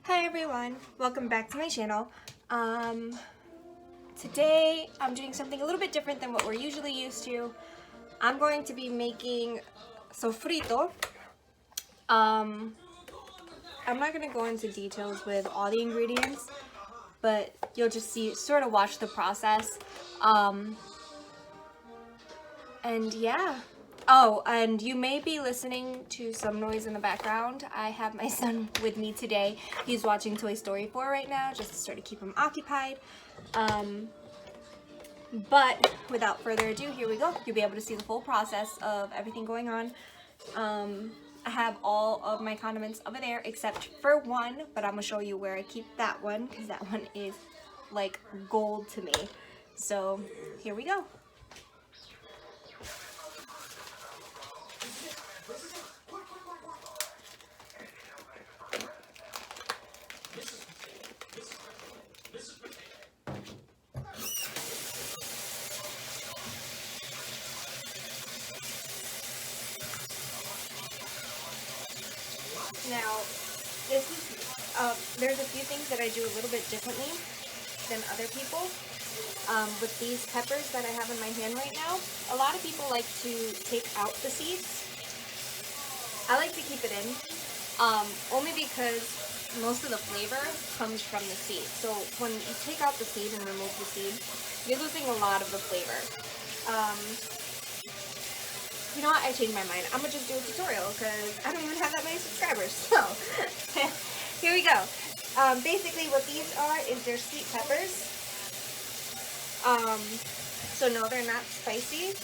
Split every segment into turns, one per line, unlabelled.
Hi everyone, welcome back to my channel. Today I'm doing something a little bit different than what we're usually used to. I'm going to be making sofrito. I'm not going to go into details with all the ingredients, but you'll just sort of watch the process. And yeah. Oh, and you may be listening to some noise in the background. I have my son with me today. He's watching Toy Story 4 right now, just to sort of keep him occupied. But without further ado, here we go. You'll be able to see the full process of everything going on. I have all of my condiments over there except for one, but I'm gonna show you where I keep that one because that one is like gold to me. So here we go. Now, this is, there's a few things that I do a little bit differently than other people. With these peppers that I have in my hand right now, a lot of people like to take out the seeds. I like to keep it in, only because most of the flavor comes from the seed. So when you take out the seed and remove the seed, you're losing a lot of the flavor. You know what? I changed my mind. I'm gonna just do a tutorial because I don't even have that many subscribers. So here we go. Basically, what these are is they're sweet peppers. So no, they're not spicy,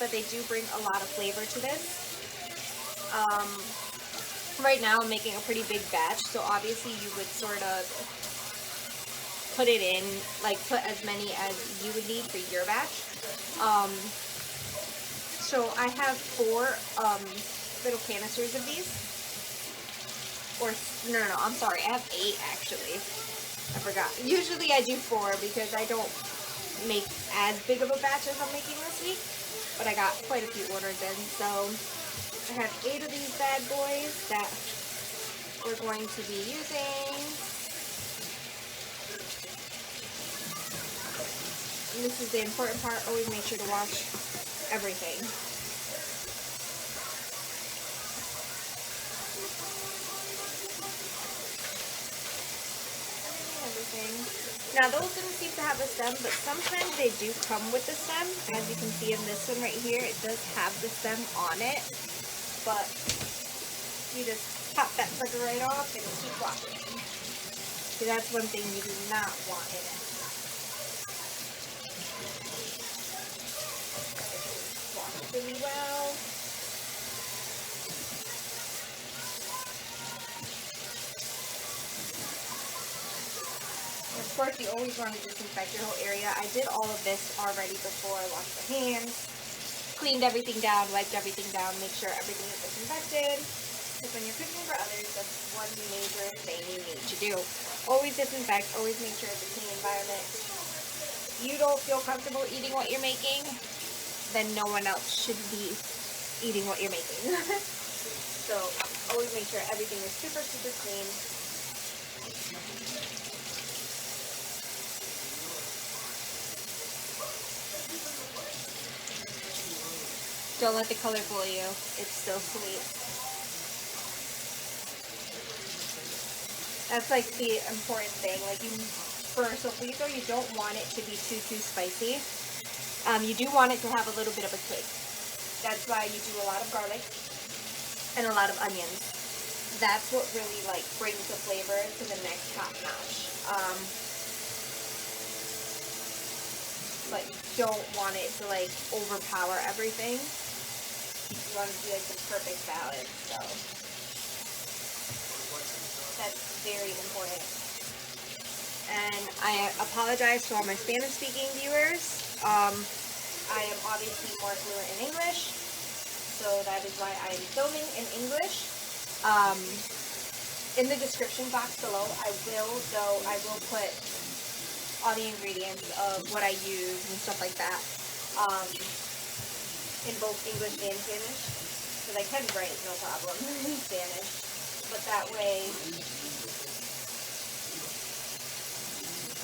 but they do bring a lot of flavor to this. Right now, I'm making a pretty big batch, so obviously you would sort of put it in, like put as many as you would need for your batch. So I have 4 little canisters of these. Or, no, I'm sorry. I have 8 actually. I forgot. Usually I do 4 because I don't make as big of a batch as I'm making this week. But I got quite a few orders in. So I have 8 of these bad boys that we're going to be using. And this is the important part. Always make sure to wash everything. Now those didn't seem to have a stem, but sometimes they do come with the stem. As you can see in this one right here, it does have the stem on it. But you just pop that sucker right off and keep washing. So that's one thing you do not want in it. Wash it really well. Of course, you always want to disinfect your whole area. I did all of this already before I washed my hands, cleaned everything down, wiped everything down, make sure everything is disinfected. Because when you're cooking for others, that's one major thing you need to do. Always disinfect, always make sure it's a clean environment. You don't feel comfortable eating what you're making, then no one else should be eating what you're making. So always make sure everything is super, super clean. Don't let the color fool you. It's still sweet. That's like the important thing. Like for sofrito, you don't want it to be too spicy. You do want it to have a little bit of a kick. That's why you do a lot of garlic and a lot of onions. That's what really like brings the flavor to the next top notch. But you don't want it to like overpower everything. You want it to be like the perfect balance. So that's very important. And I apologize to all my Spanish-speaking viewers. I am obviously more fluent in English, so that is why I am filming in English. In the description box below, I will put all the ingredients of what I use and stuff like that in both English and Spanish, because I can write no problem in Spanish, but that way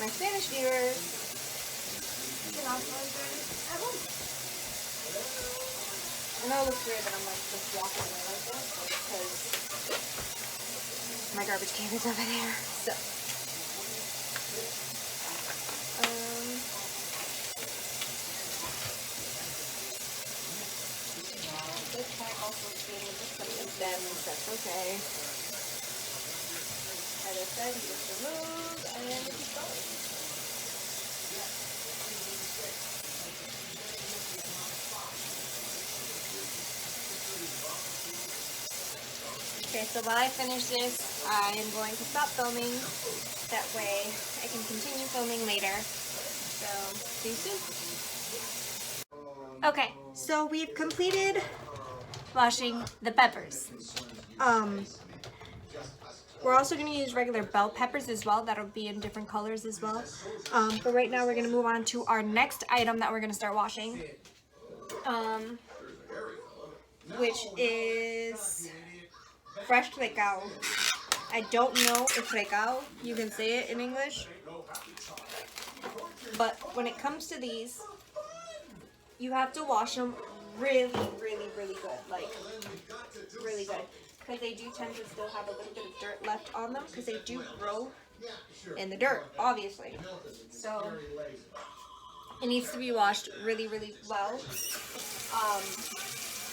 my Spanish viewers can also enjoy this at home. I know it looks weird that I'm like just walking away like this, but because my garbage can is over there. So, this cat also came with some of them, that's okay. As I said, you just remove and then keep going. Okay, so while I finish this, I am going to stop filming. That way I can continue filming later. So, see you soon. Okay, so we've completed washing the peppers. We're also going to use regular bell peppers as well. That'll be in different colors as well. But right now we're going to move on to our next item that we're going to start washing. Which is fresh recao. I don't know if recao, you can say it in English. But when it comes to these, you have to wash them really, really, really good. Like, really good. Because they do tend to still have a little bit of dirt left on them. Because they do grow in the dirt, obviously. So, it needs to be washed really, really well.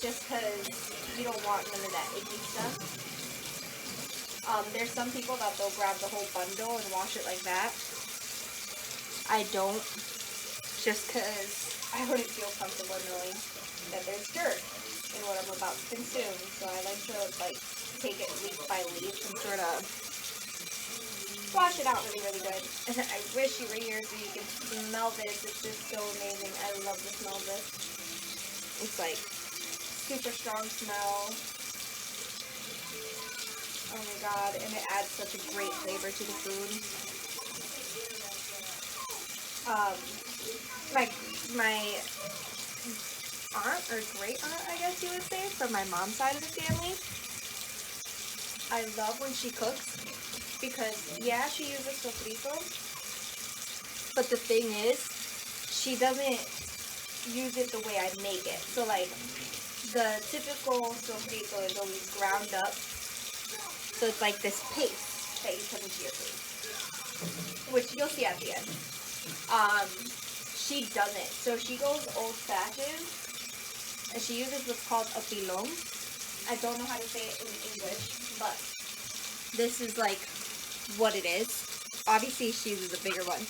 Just because you don't want none of that icky stuff. There's some people that they'll grab the whole bundle and wash it like that. I don't. Just because I wouldn't feel comfortable knowing that there's dirt in what I'm about to consume. So I like to take it leaf by leaf and sort of wash it out really, really good. And I wish you were here so you can smell this. It's just so amazing. I love the smell of this. It's like super strong smell. Oh my god, and it adds such a great flavor to the food. My aunt, or great aunt, I guess you would say, from my mom's side of the family, I love when she cooks, because, yeah, she uses sofrito, but the thing is, she doesn't use it the way I make it. So, like, the typical sofrito is always ground up, so it's like this paste that you put into your food, which you'll see at the end. She doesn't. So she goes old-fashioned, and she uses what's called a pilon. I don't know how to say it in English, but this is like what it is. Obviously, she uses a bigger one,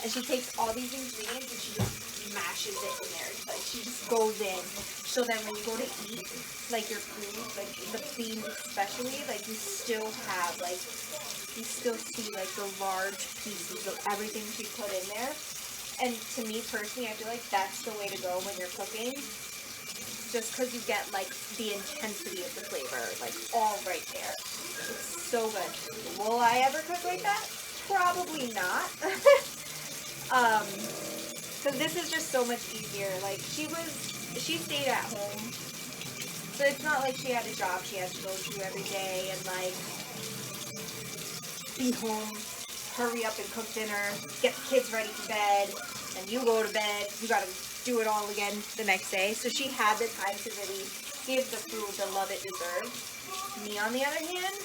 and she takes all these ingredients and she just mashes it in there. Like, she just goes in, so that when you go to eat, like, your food, like the beans especially, like, you still have, like, you still see, like, the large pieces of everything she put in there. And to me, personally, I feel like that's the way to go when you're cooking. Just because you get, like, the intensity of the flavor, like, all right there. It's so good. Will I ever cook like that? Probably not. Because this is just so much easier. Like, she stayed at home. So it's not like she had a job she had to go to every day and, like, be home, hurry up and cook dinner, get the kids ready for bed, and you go to bed, you gotta do it all again the next day. So she had the time to really give the food the love it deserved. Me, on the other hand,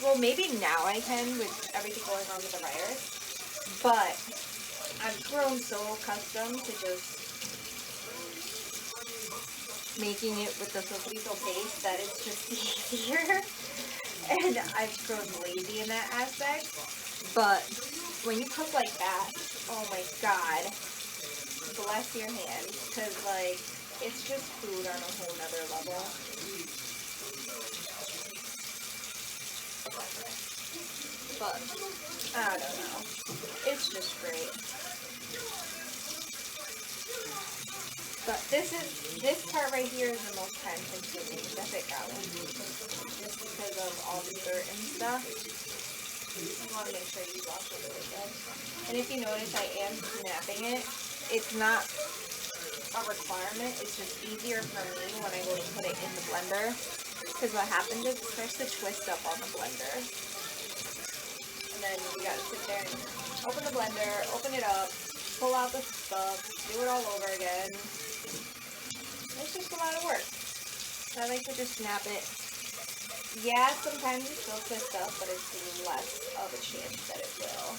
well, maybe now I can with everything going on with the virus, but I've grown so accustomed to just making it with the sofrito paste that it's just easier. And I've grown lazy in that aspect. But when you cook like that, oh my god, bless your hands, because, like, it's just food on a whole nother level. But, I don't know, it's just great. But this part right here is the most time consuming, the recao, just because of all the dirt and stuff. You want to make sure you wash it really good. And if you notice, I am snapping it. It's not a requirement. It's just easier for me when I go to put it in the blender. Because what happens is it starts to twist up on the blender. And then you gotta sit there and open the blender, open it up, pull out the stuff, do it all over again. It's just a lot of work. So I like to just snap it. Yeah, sometimes it still twists up, but it's less of a chance that it will.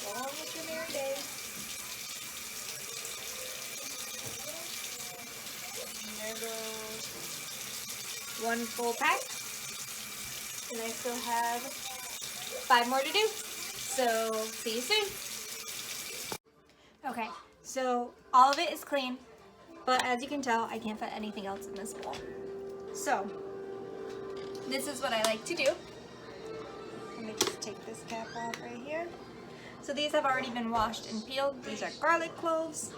Go on with your merry day. And there goes one full pack. And I still have 5 more to do. So, see you soon. Okay, so all of it is clean. But as you can tell, I can't fit anything else in this bowl. So, this is what I like to do. Let me just take this cap off right here. So these have already been washed and peeled. These are garlic cloves.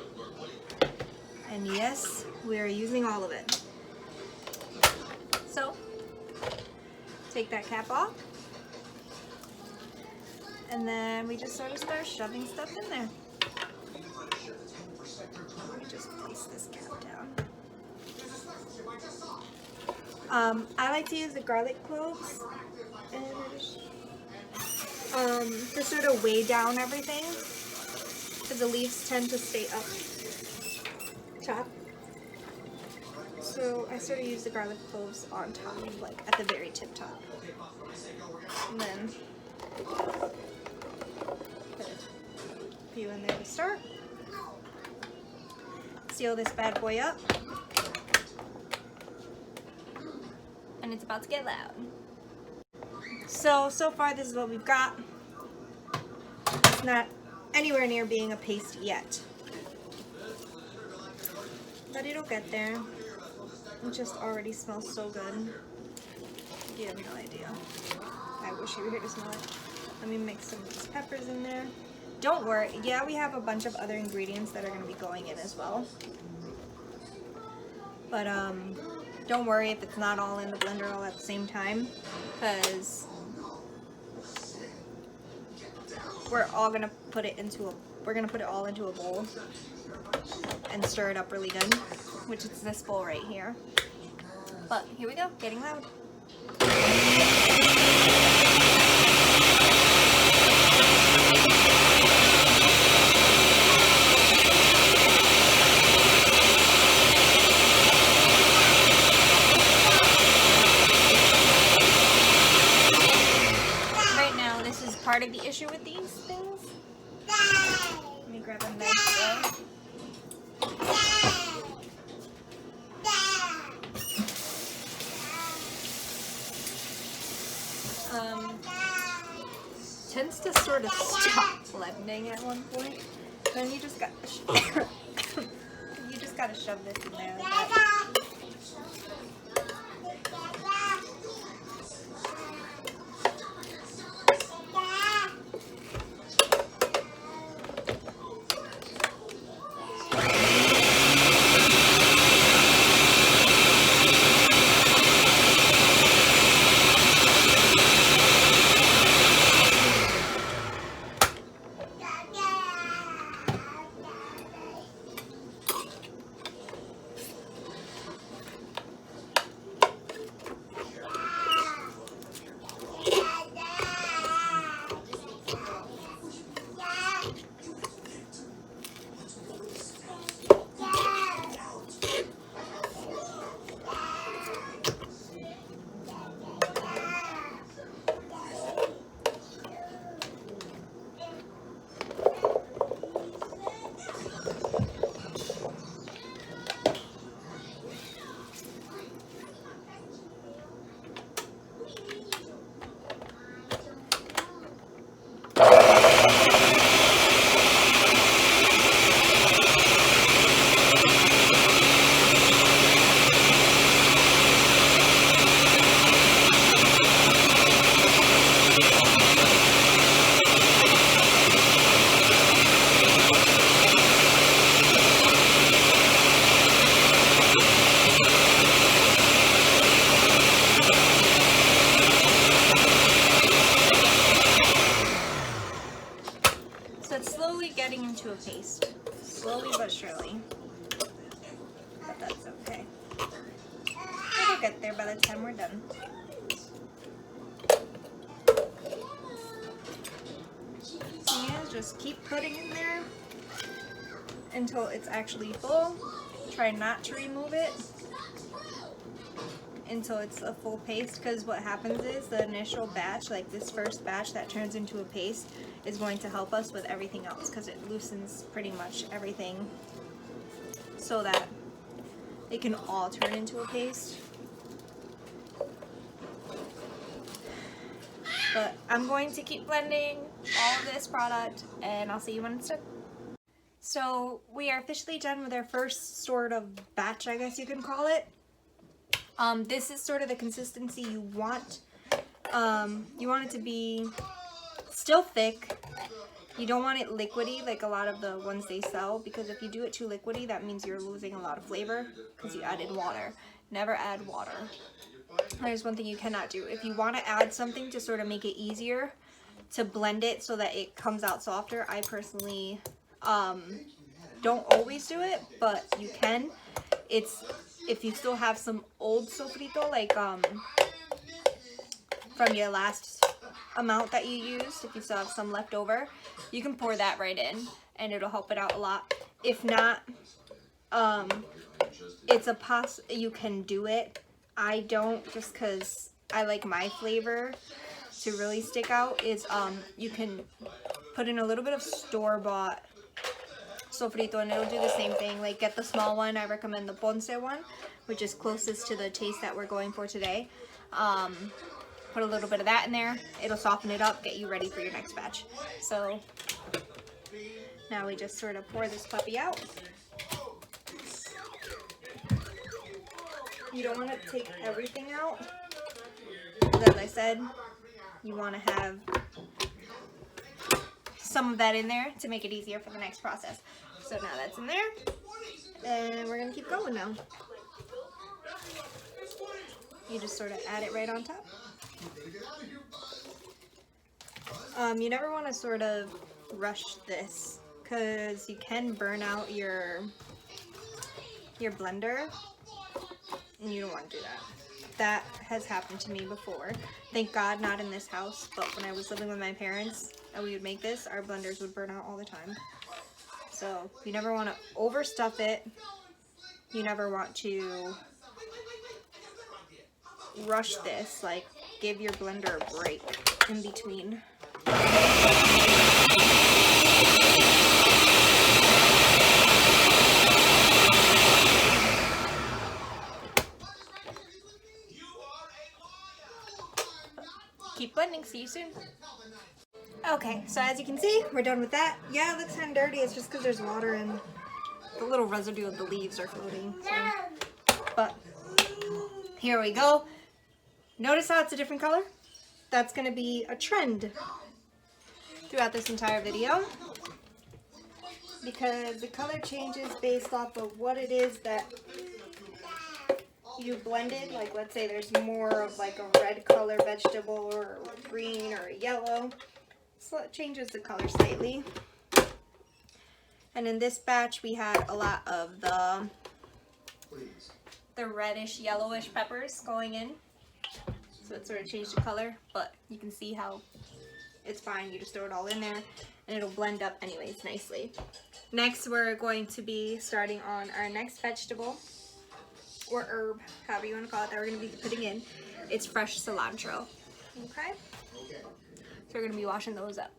And yes, we are using all of it. So, take that cap off. And then we just sort of start shoving stuff in there. Let me just place this cap down. I like to use the garlic cloves and to sort of weigh down everything, because the leaves tend to stay up top. So I sort of use the garlic cloves on top, like at the very tip top. And then put a few in there to start. Seal this bad boy up. And it's about to get loud. So far this is what we've got. It's not anywhere near being a paste yet. But it'll get there. It just already smells so good. You have no idea. I wish you were here to smell it. Let me mix some of these peppers in there. Don't worry. Yeah, we have a bunch of other ingredients that are going to be going in as well. But don't worry if it's not all in the blender all at the same time, because we're gonna put it all into a bowl and stir it up really good, which is this bowl right here. But here we go, getting loud. Part of the issue with these things. Let me grab a nice bowl. Tends to sort of stop blending at one point. Then you just got you just gotta shove this in there like that. Getting into a paste, slowly but surely, but that's okay. It'll get there by the time we're done. thing is, just keep putting in there until it's actually full. Try not to remove it until it's a full paste, because what happens is the initial batch, like this first batch that turns into a paste, is going to help us with everything else, because it loosens pretty much everything so that it can all turn into a paste. But I'm going to keep blending all of this product, and I'll see you when it's done. So we are officially done with our first sort of batch, I guess you can call it. This is sort of the consistency you want. You want it to be still thick. You don't want it liquidy like a lot of the ones they sell, because if you do it too liquidy, that means you're losing a lot of flavor because you added water. Never add water. There's one thing you cannot do. If you want to add something to sort of make it easier to blend it so that it comes out softer, I personally don't always do it, but you can. It's if you still have some old Sofrito, like from your last amount that you used, if you still have some left over, you can pour that right in and it'll help it out a lot. If not, it's a you can do it. I don't, just because I like my flavor to really stick out, is you can put in a little bit of store-bought Sofrito and it'll do the same thing. Like, get the small one. I recommend the Ponce one, which is closest to the taste that we're going for today. Put a little bit of that in there. It'll soften it up, get you ready for your next batch. So now we just sort of pour this puppy out. You don't want to take everything out, because as I said, you want to have some of that in there to make it easier for the next process. So now that's in there, and we're going to keep going now. You just sort of add it right on top. You never want to sort of rush this, because you can burn out your blender, and you don't want to do that. That has happened to me before. Thank God not in this house, but when I was living with my parents and we would make this, our blenders would burn out all the time. So you never want to overstuff it. You never want to rush this. Like, give your blender a break in between. Keep blending. See you soon. Okay, so as you can see, we're done with that. Yeah, it looks kind of dirty. It's just because there's water and the little residue of the leaves are floating. So. But here we go. Notice how it's a different color? That's going to be a trend throughout this entire video, because the color changes based off of what it is that you blended. Like, let's say there's more of like a red color vegetable or green or a yellow, so it changes the color slightly. And in this batch we had a lot of the reddish yellowish peppers going in, so it sort of changed the color, but you can see how it's fine. You just throw it all in there and it'll blend up anyways nicely. Next, we're going to be starting on our next vegetable, or herb, however you want to call it, that we're going to be putting in. It's fresh cilantro. Okay? So we're going to be washing those up.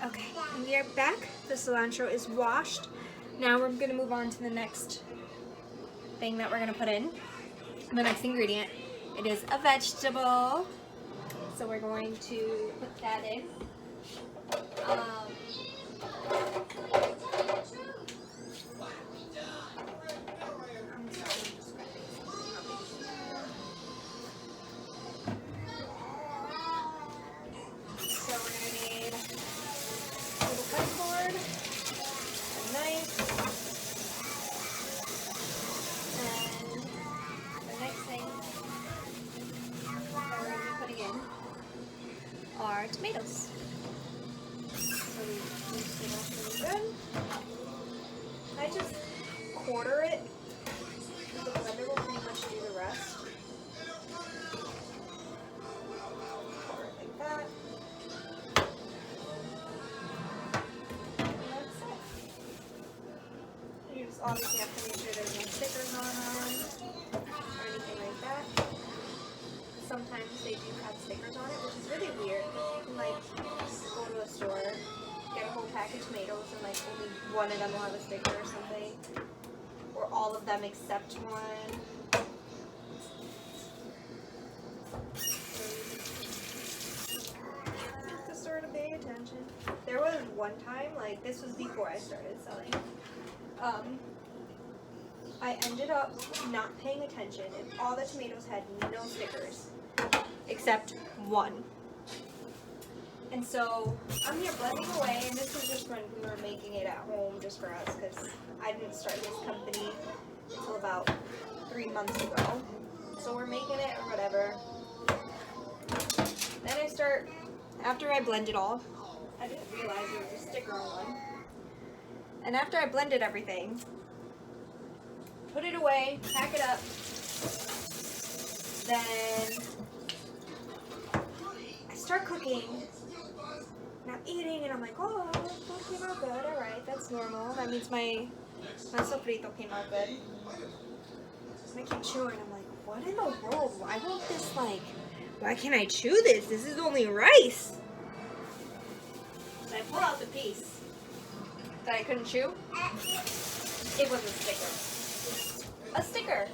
Okay, and we are back. The cilantro is washed. Now we're going to move on to the next thing that we're going to put in. The next ingredient. It is a vegetable. So we're going to put that in. So we're going to need a little cutting board, a knife, and the next thing that we're going to be putting in are tomatoes. then I just quarter it. The blender will pretty much do the rest. Quarter it like that. And that's it. You just obviously have to make sure there's no stickers on them or anything like that. Sometimes they do have stickers on it, which is really weird. You can like go to a store, get a whole pack of tomatoes, and like only one of them will have a sticker or something. Or all of them except one. Just to sort of pay attention. There was one time, like this was before I started selling. I ended up not paying attention and all the tomatoes had no stickers except one. And so I'm here blending away, and this was just when we were making it at home just for us because I didn't start this company until about 3 months ago. So we're making it or whatever. Then I start, after I blend it all, I didn't realize there was a sticker on one. And after I blended everything, put it away, pack it up, then I start cooking, and I'm eating, and I'm like, oh, that came out good, alright, that's normal. That means my Sofrito came out good. And I keep chewing, I'm like, what in the world? Why won't this, like, why can't I chew this? This is only rice. So I pull out the piece that I couldn't chew. It was a sticker. A sticker.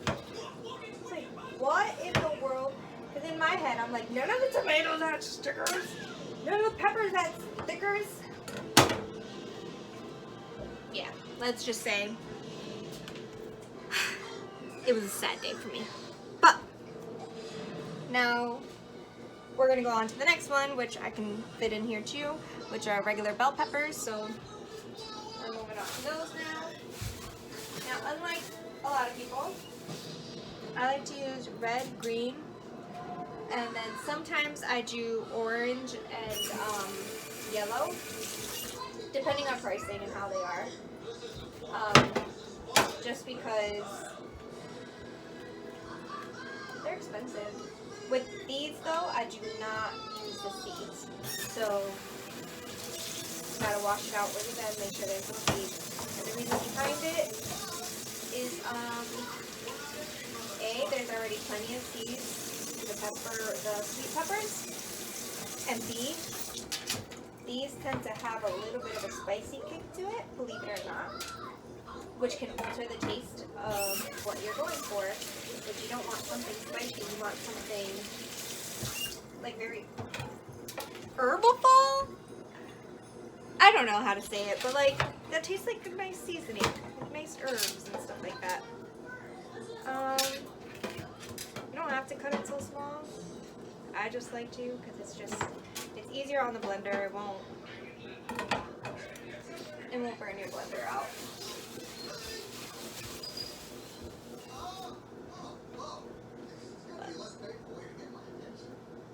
It's like, what in the world? Because in my head, I'm like, none of the tomatoes had stickers. None of the peppers had stickers. Yeah, let's just say it was a sad day for me. But now we're going to go on to the next one, which I can fit in here too, which are regular bell peppers. So we're moving on to those now. Now, unlike a lot of people, I like to use red, green, and then sometimes I do orange and yellow, depending on pricing and how they are. Just because they're expensive. With these though, I do not use the seeds. So, gotta wash it out really good, make sure there's no seeds. And the reason behind it is, A, there's already plenty of seeds in the sweet peppers. And B, these tend to have a little bit of a spicy kick to it, believe it or not, which can alter the taste of what you're going for. If you don't want something spicy, you want something like very herbal. I don't know how to say it, but like that tastes like a nice seasoning, like nice herbs and stuff like that. You don't have to cut it so small. I just like to because it's easier on the blender. It won't burn your blender out.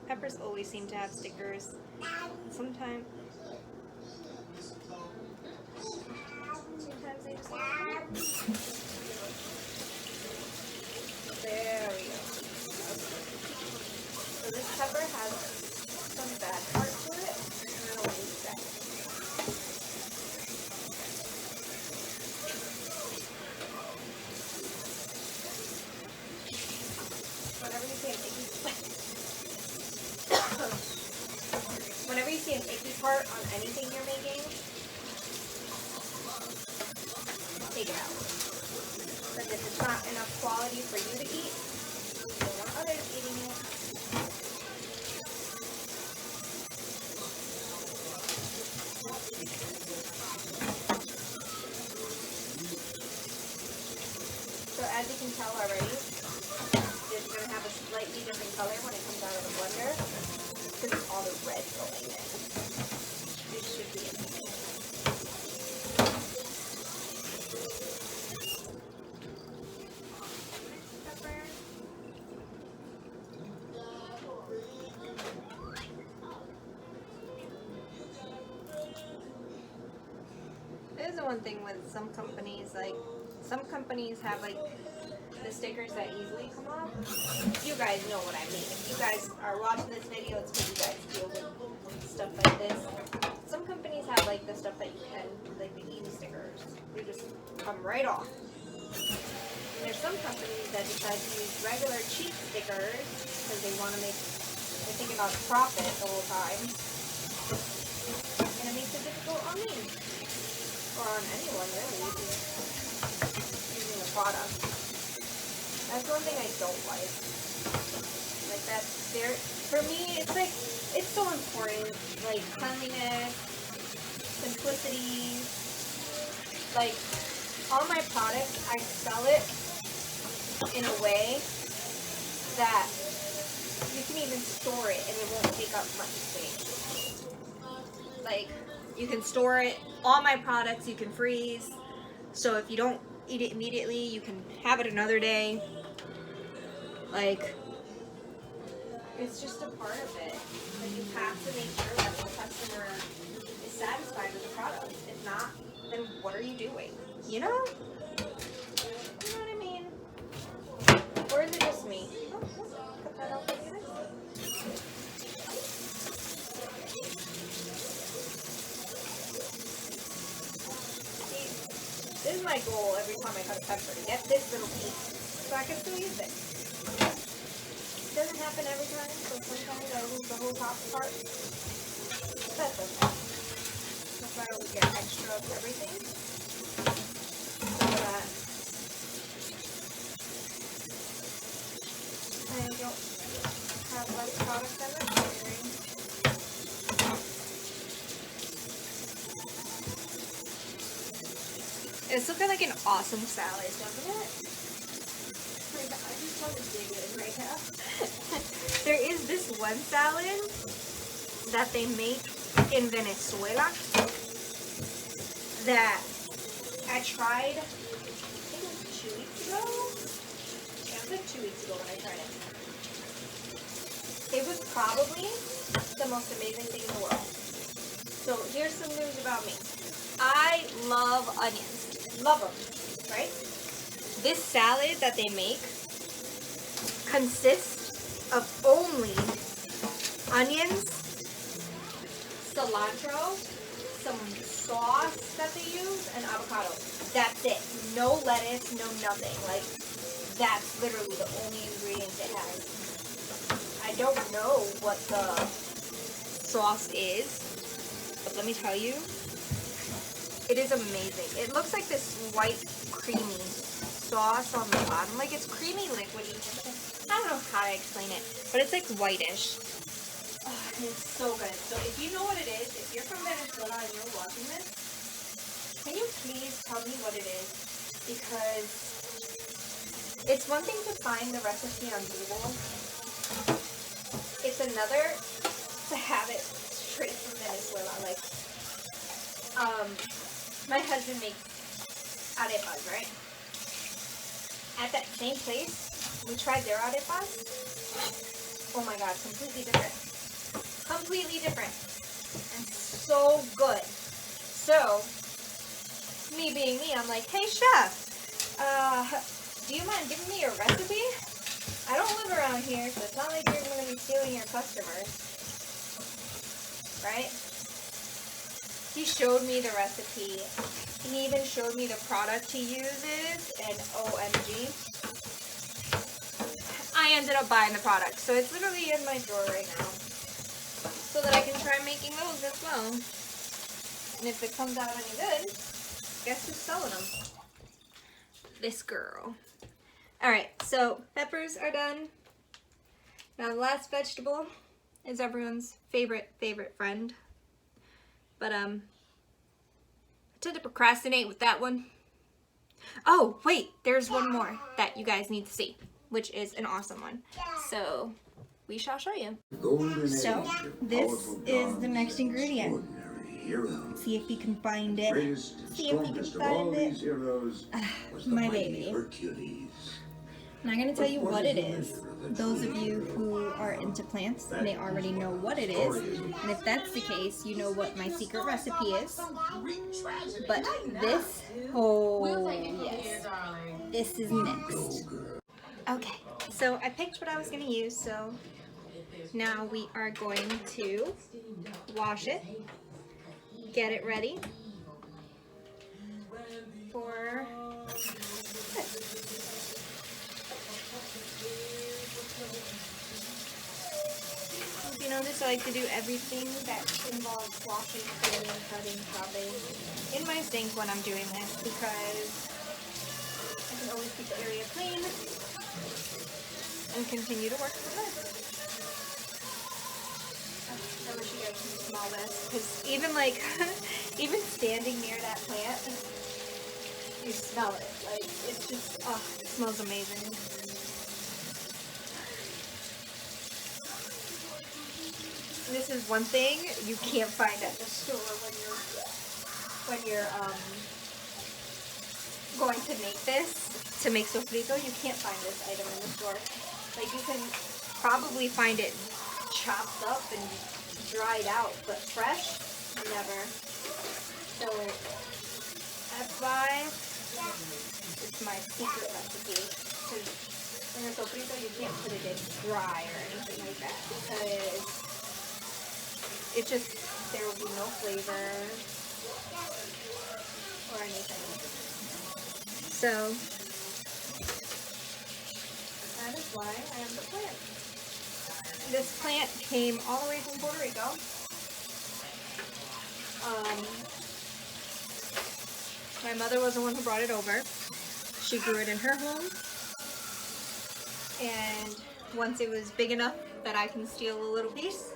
Peppers always seem to have stickers. Sometimes they just don't. There we go. So this pepper has some bad part to it, and I don't use that. Whenever you see an icky part on anything you're making, take it out. Because if it's not enough quality for you to eat, you don't want others eating it. So as you can tell already, it's going to have a slightly different color when it comes out of the blender. Because of all the red going in. It should be amazing. Pepper. the one thing with some companies, like, some companies have, like, the stickers that easily come off. You guys know what I mean. If you guys are watching this video, it's because you guys deal with stuff like this. Some companies have, like, the stuff that you can, like, the easy stickers. They just come right off. And there's some companies that decide to use regular cheap stickers because they want to make, they're thinking about profit the whole time. And it makes it difficult on me. Or on anyone, really, who's using the product. That's one thing I don't like. Like, that's there. For me, it's like, it's so important. Like, cleanliness, simplicity. Like, all my products, I sell it in a way that you can even store it and it won't take up much space. Like, you can store it. All my products you can freeze. So if you don't eat it immediately, you can have it another day. Like, it's just a part of it. Like, you have to make sure that the customer is satisfied with the product. If not, then what are you doing? You know? You know what I mean? Or is it just me? Oh, cut that out for you. See, this is my goal every time I cut a pepper, to get this little piece so I can still use it. It doesn't happen every time, so sometimes I lose the whole top part. That's okay. That's why I always get extra of everything. So that I don't have less product than necessary. It's looking like an awesome salad, doesn't it? I just want to dig in right now. There is this one salad that they make in Venezuela that I tried, I think it was 2 weeks ago. Yeah, it was like 2 weeks ago when I tried it. It was probably the most amazing thing in the world. So here's some news about me. I love onions. Love them, right? This salad that they make consists of only onions, cilantro, some sauce that they use, and avocado. That's it. No lettuce, no nothing. Like, that's literally the only ingredients it has. I don't know what the sauce is, but let me tell you, it is amazing. It looks like this white creamy sauce on the bottom. Like, it's creamy liquidy. I don't know how to explain it, but it's like whitish. Oh, and it's so good. So if you know what it is, if you're from Venezuela and you're watching this, can you please tell me what it is? Because it's one thing to find the recipe on Google. It's another to have it straight from Venezuela. Like, my husband makes arepas, right? At that same place, we tried their arepas. Oh my god, completely different. Completely different. And so good. So, me being me, I'm like, hey chef, do you mind giving me your recipe? I don't live around here, so it's not like you're going to be stealing your customers. Right? He showed me the recipe. He even showed me the product he uses, and OMG. I ended up buying the product, so it's literally in my drawer right now. So that I can try making those as well. And if it comes out any good, guess who's selling them? This girl. Alright, so peppers are done. Now the last vegetable is everyone's favorite friend. But I tend to procrastinate with that one. Oh, wait, there's one more that you guys need to see, which is an awesome one. So we shall show you. So this is the next ingredient. See if you can find it. See if you can find it. My baby. I'm not gonna tell you what it is. those of you who are into plants may already know what it is, and if that's the case, you know what my secret recipe is. But this, oh yes, this is next. Okay, so I picked what I was going to use, so now we are going to wash it, get it ready for this. You notice I like to do everything that involves washing, cleaning, cutting, chopping in my sink when I'm doing this, because I can always keep the area clean and continue to work from there. I wish you guys could smell this, because even like, even standing near that plant, you smell it. Like, it's just, oh, it smells amazing. This is one thing you can't find at the store when you're going to make this, to make sofrito. You can't find this item in the store. Like, you can probably find it chopped up and dried out, but fresh, never. So that's why it's my secret recipe. Because in a sofrito, you can't put it in dry or anything like that, because it just, there will be no flavor or anything. So that is why I have the plant. This plant came all the way from Puerto Rico. My mother was the one who brought it over. She grew it in her home. And once it was big enough that I can steal a little piece,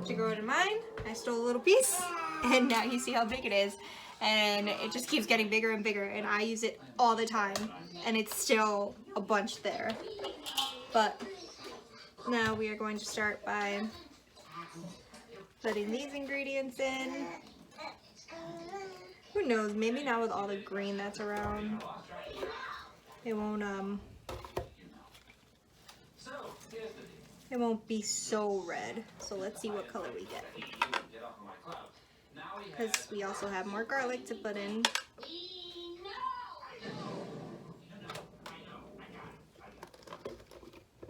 she grew it in mine. I stole a little piece, and now you see how big it is. And it just keeps getting bigger and bigger, and I use it all the time, and it's still a bunch there. But now we are going to start by putting these ingredients in. Who knows, maybe not with all the green that's around. It won't be so red. So let's see what color we get. Because we also have more garlic to put in.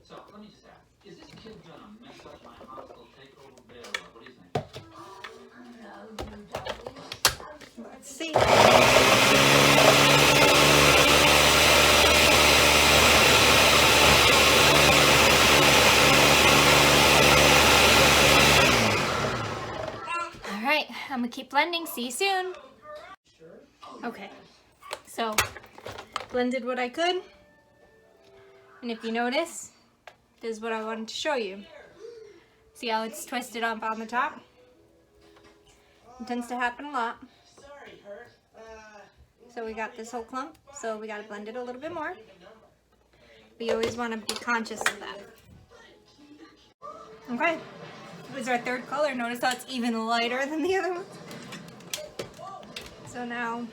So let me just ask, is this kid gonna mess up my hostile takeover bid, or what do you think?
Let's see. Alright, I'm gonna keep blending. See you soon. Okay, so blended what I could. And if you notice, this is what I wanted to show you. See how it's twisted up on the top? It tends to happen a lot. So we got this whole clump, so we gotta blend it a little bit more. But you always wanna be conscious of that. Okay, this is our third color. Notice how it's even lighter than the other one. So now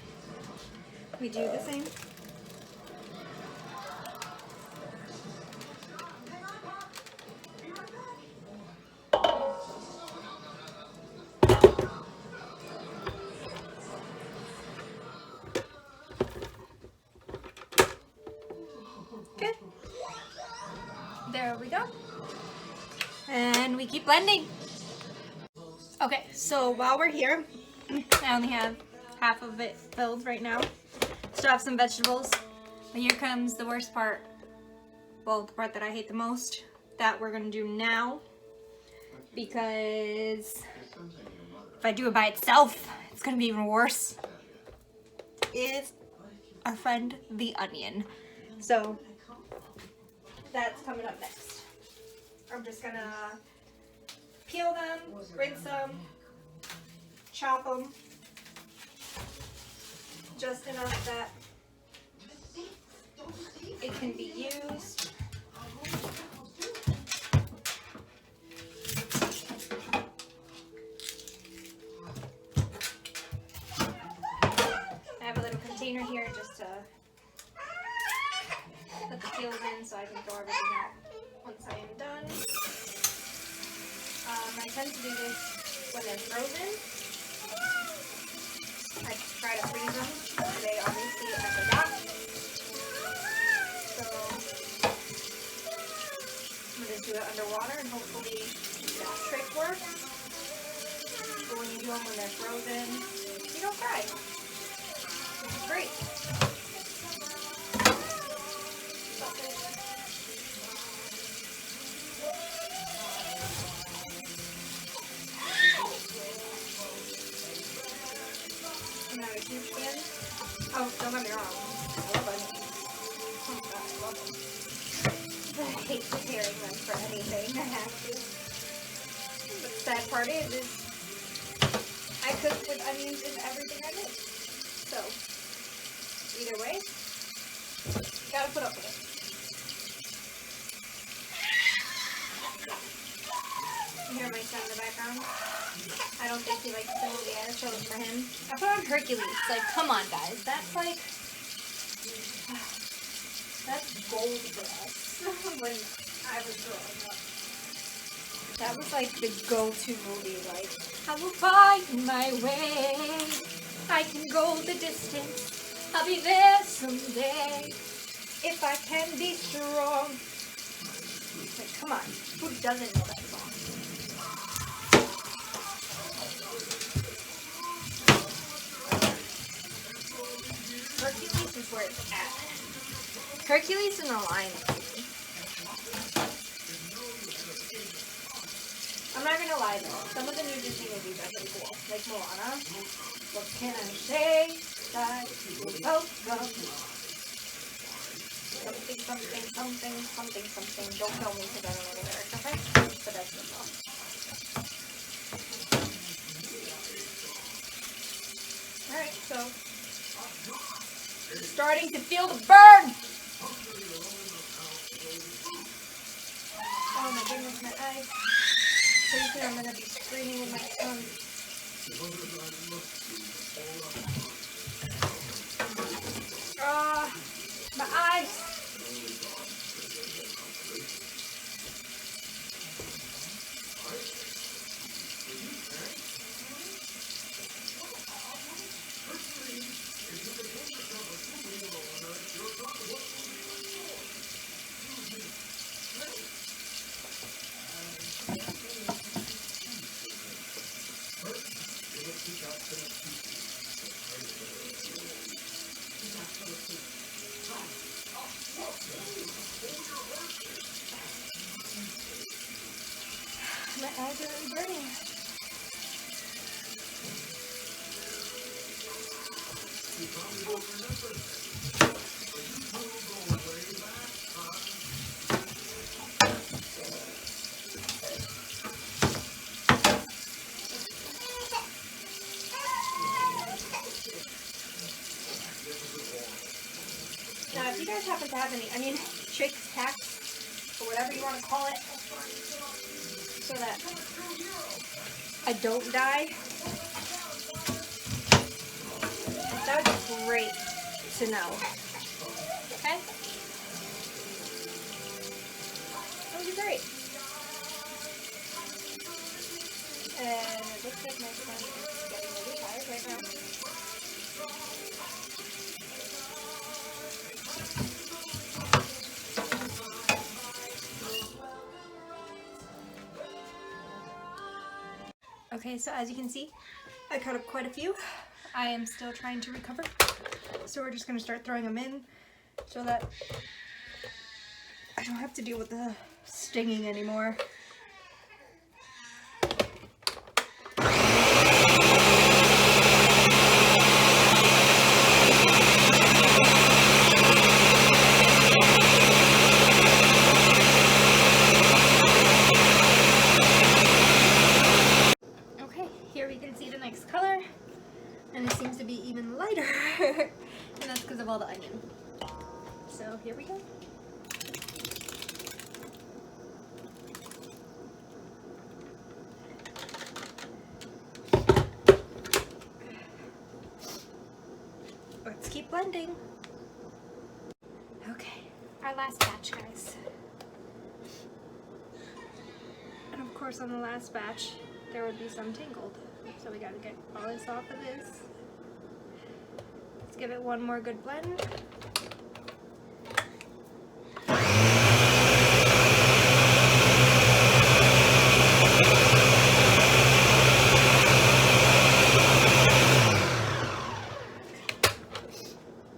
we do the same. Okay, there we go. And we keep blending. Okay, so while we're here, I only have half of it filled right now. Still have some vegetables. But here comes the worst part. Well, the part that I hate the most, that we're gonna do now. Because if I do it by itself, it's gonna be even worse. Is our friend the onion. So that's coming up next. I'm just gonna peel them, rinse them, chop them, just enough that it can be used. I have a little container here just to put the peels in so I can throw everything out once I tend to do this when they're frozen. I try to freeze them. Today, obviously, I forgot. So, I'm going to do it underwater and hopefully that trick works. But when you do them when they're frozen, you don't fry. Which is great. I'm not a huge fan. Oh, don't get me wrong. I love onions. Oh god, I love them. But I hate preparing them for anything. I have to. But the sad part is I cook with onions in everything I make. So, either way, you gotta put up with it. You hear my son in the background? I don't think he likes the movie. I chose it for him. I put on Hercules. Like, come on, guys. That's like... That's gold for us. When I was growing up. That was like the go-to movie. Like, I will find my way. I can go the distance. I'll be there someday. If I can be strong. Like, come on. Who doesn't know that song? Hercules is where it's at. Hercules and the Lion King. I'm not gonna lie though, some of the new Disney movies are pretty cool. Like Moana. What can I say? That will welcome. Something, something, something, something, something. Don't tell me because I don't know the lyrics, okay? But that's the song. Alright, so starting to feel the burn! Oh my goodness, my eyes. Pretty soon I'm gonna be screaming with my son. My eyes! My eyes are really burning. Now, if you guys happen to have any onion tricks, hacks, or whatever you want to call it, so that I don't die, that would be great to know. Okay? That would be great. And it looks like my son is getting really tired right now. Okay, so as you can see, I cut up quite a few. I am still trying to recover. So we're just going to start throwing them in so that I don't have to deal with the stinging anymore. Here we can see the next color, and it seems to be even lighter, and that's because of all the onion. So here we go. Let's keep blending. Okay, our last batch, guys. And of course, on the last batch, there would be some tangled. So we gotta get all this off of this. Let's give it one more good blend.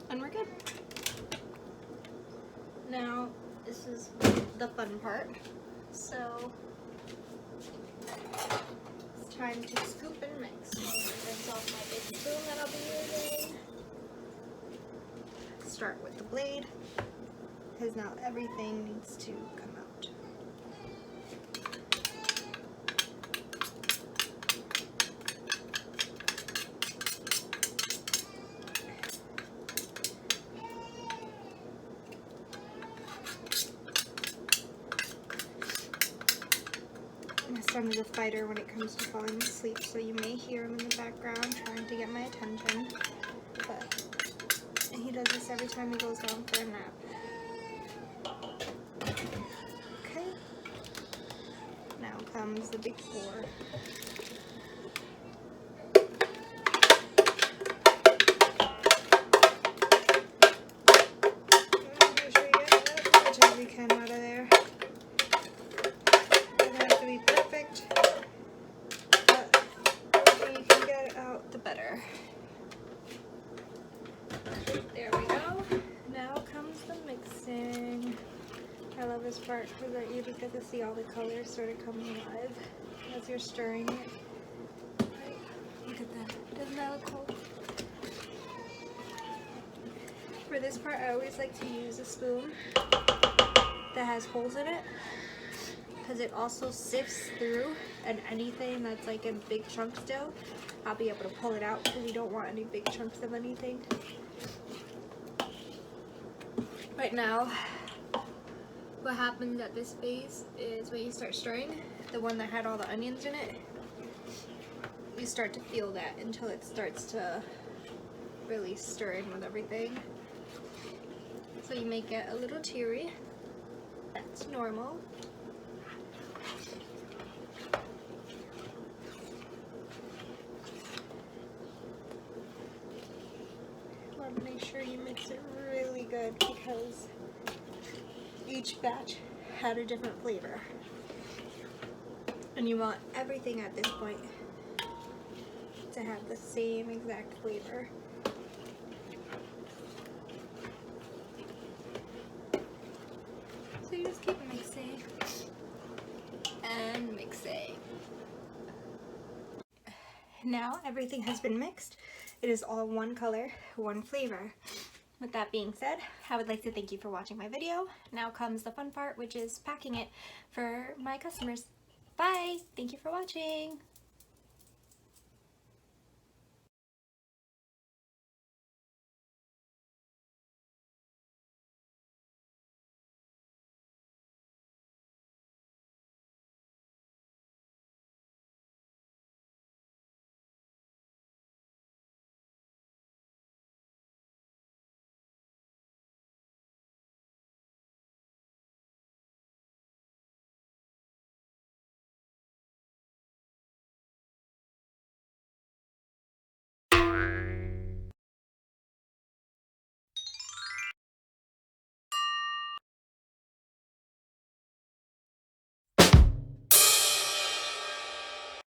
And we're good. Now, this is the fun part. So, it's time to scoop and mix. I'm going to rinse off my big spoon that I'll be using. Start with the blade, because now everything needs to come out. My son is a fighter when it comes to falling asleep, so you may hear him in the background trying to get my attention, but he does this every time he goes down for a nap. Okay, now comes the big four. Make sure you get as much as you can out of there. To be perfect, but the more you can get it out, the better. There we go. Now comes the mixing. I love this part because you get to see all the colors sort of come alive as you're stirring it. Right? Look at that. Doesn't that look cool? For this part, I always like to use a spoon that has holes in it, because it also sifts through, and anything that's like in big chunks still, I'll be able to pull it out, because you don't want any big chunks of anything. Right now, what happens at this phase is when you start stirring, the one that had all the onions in it, you start to feel that until it starts to really stir in with everything. So you may get a little teary. That's normal. Make sure you mix it really good, because each batch had a different flavor, and you want everything at this point to have the same exact flavor. So you just keep mixing and mixing. Now everything has been mixed. It is all one color, one flavor. With that being said, I would like to thank you for watching my video. Now comes the fun part, which is packing it for my customers. Bye! Thank you for watching!